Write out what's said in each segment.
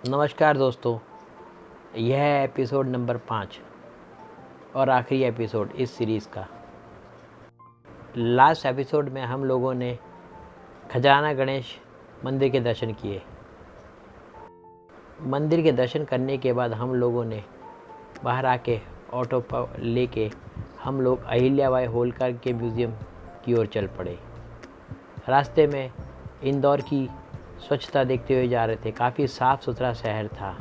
नमस्कार दोस्तों, यह है एपिसोड नंबर 5 और आखिरी एपिसोड इस सीरीज़ का। लास्ट एपिसोड में हम लोगों ने खजाना गणेश मंदिर के दर्शन किए। मंदिर के दर्शन करने के बाद हम लोगों ने बाहर आके ऑटो पर लेके हम लोग अहिल्याबाई होलकर के म्यूज़ियम की ओर चल पड़े। रास्ते में इंदौर की स्वच्छता देखते हुए जा रहे थे। काफ़ी साफ़ सुथरा शहर था।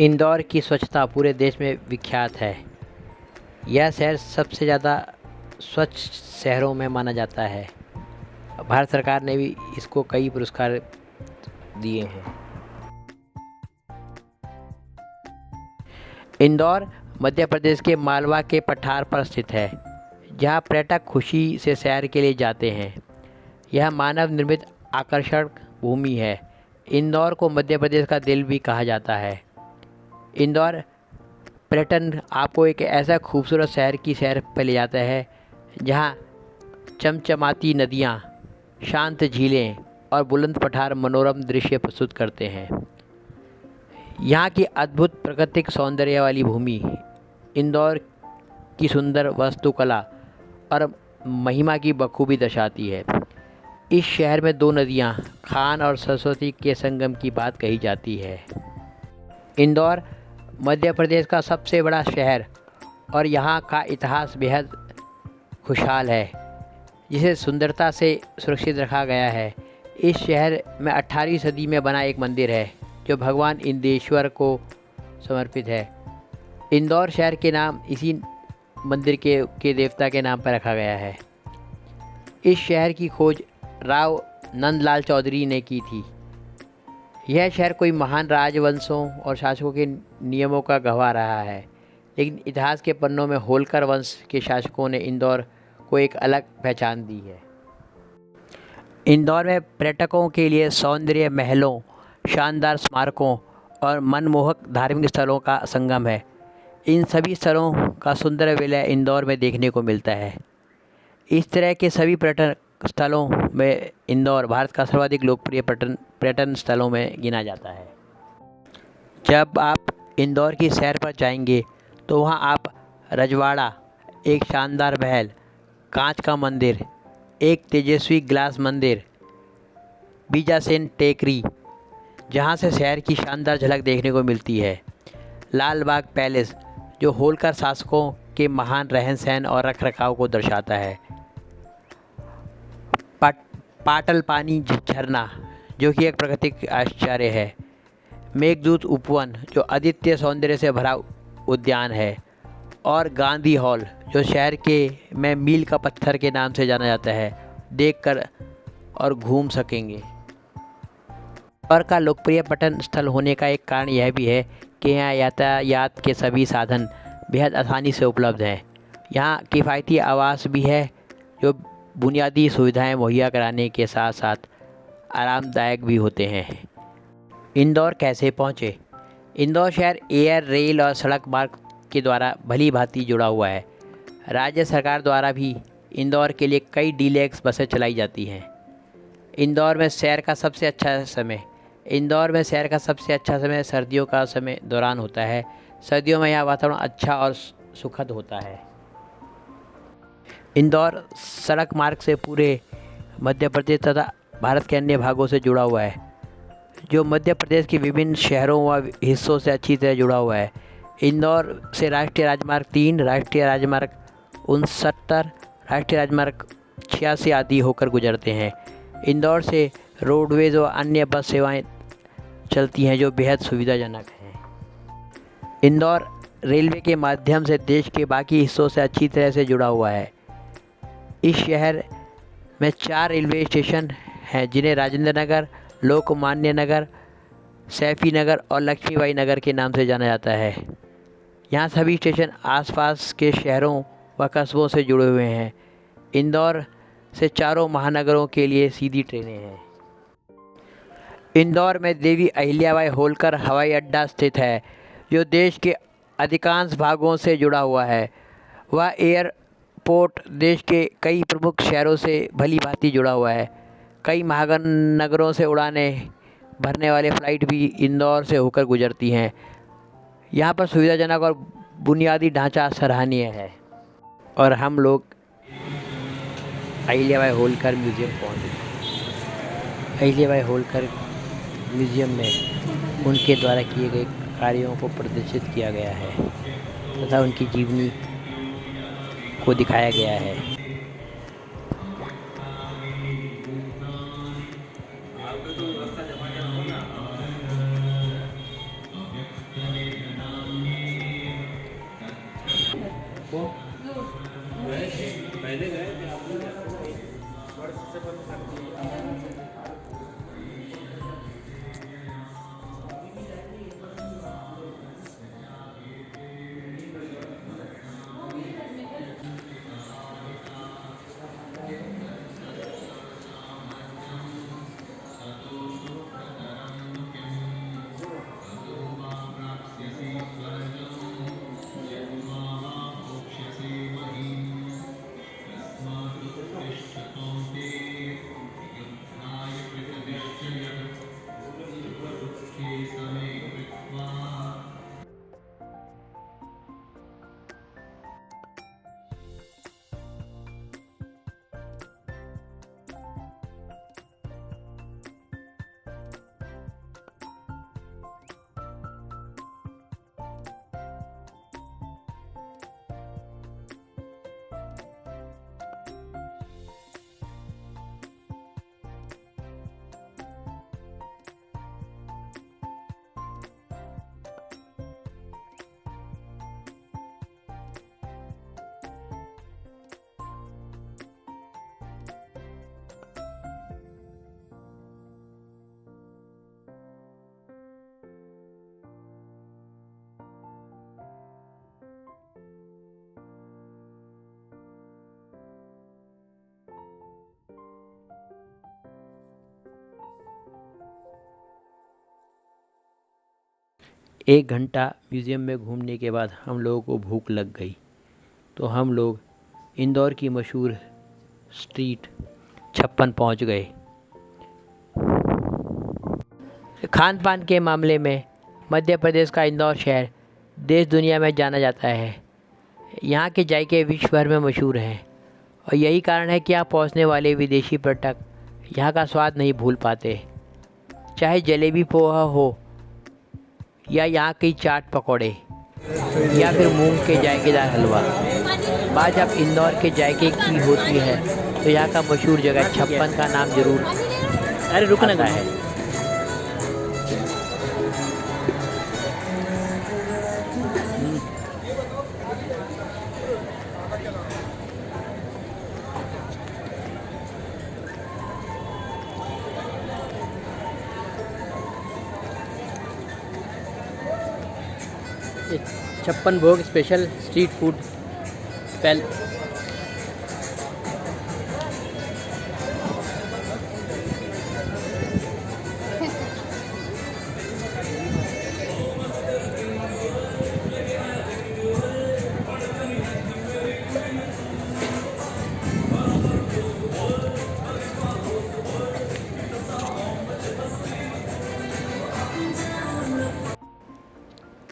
इंदौर की स्वच्छता पूरे देश में विख्यात है। यह शहर सबसे ज़्यादा स्वच्छ शहरों में माना जाता है। भारत सरकार ने भी इसको कई पुरस्कार दिए हैं। इंदौर मध्य प्रदेश के मालवा के पठार पर स्थित है, जहाँ पर्यटक खुशी से सैर के लिए जाते हैं। यह मानव निर्मित आकर्षण भूमि है। इंदौर को मध्य प्रदेश का दिल भी कहा जाता है। इंदौर पर्यटन आपको एक ऐसा खूबसूरत शहर की सैर पर ले जाता है, जहाँ चमचमाती नदियाँ, शांत झीलें और बुलंद पठार मनोरम दृश्य प्रस्तुत करते हैं। यहाँ की अद्भुत प्राकृतिक सौंदर्य वाली भूमि इंदौर की सुंदर वास्तुकला और महिमा की बखूबी दर्शाती है। इस शहर में दो नदियाँ खान और सरस्वती के संगम की बात कही जाती है। इंदौर मध्य प्रदेश का सबसे बड़ा शहर और यहाँ का इतिहास बेहद खुशहाल है, जिसे सुंदरता से सुरक्षित रखा गया है। इस शहर में 18वीं सदी में बना एक मंदिर है, जो भगवान इंदेश्वर को समर्पित है। इंदौर शहर के नाम इसी मंदिर के देवता के नाम पर रखा गया है। इस शहर की खोज राव नंदलाल चौधरी ने की थी। यह शहर कोई महान राजवंशों और शासकों के नियमों का गवाह रहा है, लेकिन इतिहास के पन्नों में होलकर वंश के शासकों ने इंदौर को एक अलग पहचान दी है। इंदौर में पर्यटकों के लिए सौंदर्य महलों, शानदार स्मारकों और मनमोहक धार्मिक स्थलों का संगम है। इन सभी स्थलों का सुंदर विलय इंदौर में देखने को मिलता है। इस तरह के सभी पर्यटन स्थलों में इंदौर भारत का सर्वाधिक लोकप्रिय पर्यटन स्थलों में गिना जाता है। जब आप इंदौर की सैर पर जाएंगे तो वहां आप रजवाड़ा, एक शानदार महल, कांच का मंदिर, एक तेजस्वी ग्लास मंदिर, बीजासेन टेकरी, जहां से शहर की शानदार झलक देखने को मिलती है, लाल बाग पैलेस, जो होलकर शासकों के महान रहन सहन और रखरखाव को दर्शाता है, पाटल पानी झरना, जो कि एक प्राकृतिक आश्चर्य है, मेघदूत उपवन, जो अद्वितीय सौंदर्य से भरा उद्यान है, और गांधी हॉल, जो शहर के में मील का पत्थर के नाम से जाना जाता है, देखकर और घूम सकेंगे। इंदौर का लोकप्रिय पर्यटन स्थल होने का एक कारण यह भी है कि यहाँ यातायात के सभी साधन बेहद आसानी से उपलब्ध हैं। यहाँ किफ़ायती आवास भी है, जो बुनियादी सुविधाएं मुहैया कराने के साथ साथ आरामदायक भी होते हैं। इंदौर कैसे पहुँचे? इंदौर शहर एयर, रेल और सड़क मार्ग के द्वारा भली भांति जुड़ा हुआ है। राज्य सरकार द्वारा भी इंदौर के लिए कई डीलक्स बसें चलाई जाती हैं। इंदौर में सैर का सबसे अच्छा समय सर्दियों का समय दौरान होता है। सर्दियों में यह वातावरण अच्छा और सुखद होता है। इंदौर सड़क मार्ग से पूरे मध्य प्रदेश तथा भारत के अन्य भागों से जुड़ा हुआ है, जो मध्य प्रदेश के विभिन्न शहरों व हिस्सों से अच्छी तरह जुड़ा हुआ है। इंदौर से राष्ट्रीय राजमार्ग 3, राष्ट्रीय राजमार्ग 69, राष्ट्रीय राजमार्ग 86 आदि होकर गुजरते हैं। इंदौर से रोडवेज व अन्य बस सेवाएं चलती हैं, जो बेहद सुविधाजनक हैं। इंदौर रेलवे के माध्यम से देश के बाकी हिस्सों से अच्छी तरह से जुड़ा हुआ है। इस शहर में 4 रेलवे स्टेशन हैं, जिन्हें राजेंद्र नगर, लोकमान्य नगर, सैफी नगर और लक्ष्मीबाई नगर के नाम से जाना जाता है। यहाँ सभी स्टेशन आसपास के शहरों व कस्बों से जुड़े हुए हैं। इंदौर से चारों महानगरों के लिए सीधी ट्रेनें हैं। इंदौर में देवी अहिल्याबाई होलकर हवाई अड्डा स्थित है, जो देश के अधिकांश भागों से जुड़ा हुआ है। वह एयरपोर्ट देश के कई प्रमुख शहरों से भली भांति जुड़ा हुआ है। कई महानगरों से उड़ानें भरने वाले फ़्लाइट भी इंदौर से होकर गुजरती हैं। यहाँ पर सुविधाजनक और बुनियादी ढांचा सराहनीय है। और हम लोग अहिल्याबाई होलकर म्यूज़ियम पहुँच गए। अहिल्याबाई होलकर म्यूज़ियम में उनके द्वारा किए गए कार्यों को प्रदर्शित किया गया है तथा उनकी जीवनी को दिखाया गया है। एक घंटा म्यूज़ियम में घूमने के बाद हम लोगों को भूख लग गई, तो हम लोग इंदौर की मशहूर स्ट्रीट 56 पहुंच गए। खान पान के मामले में मध्य प्रदेश का इंदौर शहर देश दुनिया में जाना जाता है। यहाँ के जायके विश्व भर में मशहूर हैं और यही कारण है कि यहाँ पहुँचने वाले विदेशी पर्यटक यहाँ का स्वाद नहीं भूल पाते। चाहे जलेबी पोहा हो या यहाँ की चाट पकौड़े या फिर मूंग के जायकेदार हलवा, बात जब इंदौर के जायके की होती है तो यहाँ का मशहूर जगह 56 का नाम जरूर रुकने का है। 56 भोग स्पेशल स्ट्रीट फूड पैल।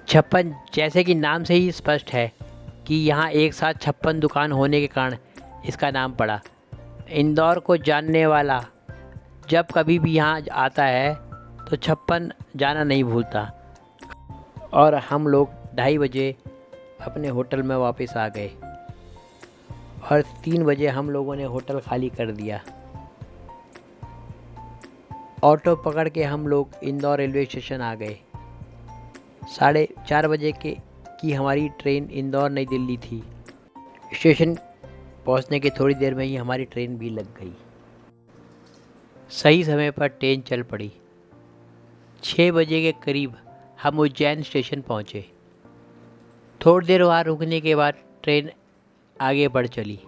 छप्पन जैसे कि नाम से ही स्पष्ट है कि यहाँ एक साथ 56 दुकान होने के कारण इसका नाम पड़ा। इंदौर को जानने वाला जब कभी भी यहाँ आता है तो 56 जाना नहीं भूलता। और हम लोग 2:30 बजे अपने होटल में वापस आ गए और 3 बजे हम लोगों ने होटल खाली कर दिया। ऑटो पकड़ के हम लोग इंदौर रेलवे स्टेशन आ गए। 4:30 बजे की हमारी ट्रेन इंदौर नई दिल्ली थी। स्टेशन पहुंचने के थोड़ी देर में ही हमारी ट्रेन भी लग गई। सही समय पर ट्रेन चल पड़ी। 6 बजे के करीब हम उज्जैन स्टेशन पहुंचे। थोड़ी देर वहाँ रुकने के बाद ट्रेन आगे बढ़ चली।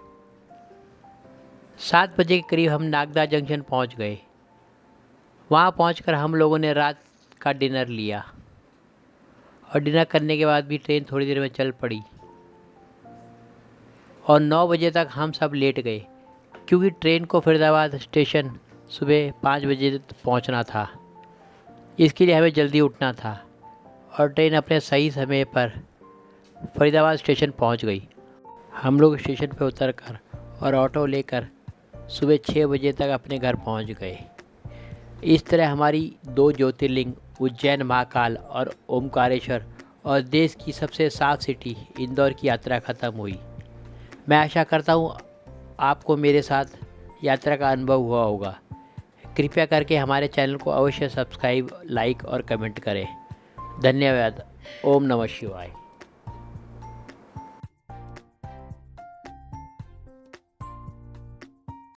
7 बजे के करीब हम नागदा जंक्शन पहुंच गए। वहाँ पहुंचकर हम लोगों ने रात का डिनर लिया और डिनर करने के बाद भी ट्रेन थोड़ी देर में चल पड़ी और 9 बजे तक हम सब लेट गए क्योंकि ट्रेन को फरीदाबाद स्टेशन सुबह 5 बजे पहुंचना था। इसके लिए हमें जल्दी उठना था और ट्रेन अपने सही समय पर फरीदाबाद स्टेशन पहुंच गई। हम लोग स्टेशन पर उतरकर और ऑटो लेकर सुबह 6 बजे तक अपने घर पहुंच गए। इस तरह हमारी 2 ज्योतिर्लिंग उज्जैन महाकाल और ओमकारेश्वर और देश की सबसे साफ सिटी इंदौर की यात्रा ख़त्म हुई। मैं आशा करता हूँ आपको मेरे साथ यात्रा का अनुभव हुआ होगा। कृपया करके हमारे चैनल को अवश्य सब्सक्राइब, लाइक और कमेंट करें। धन्यवाद। ओम नमः शिवाय।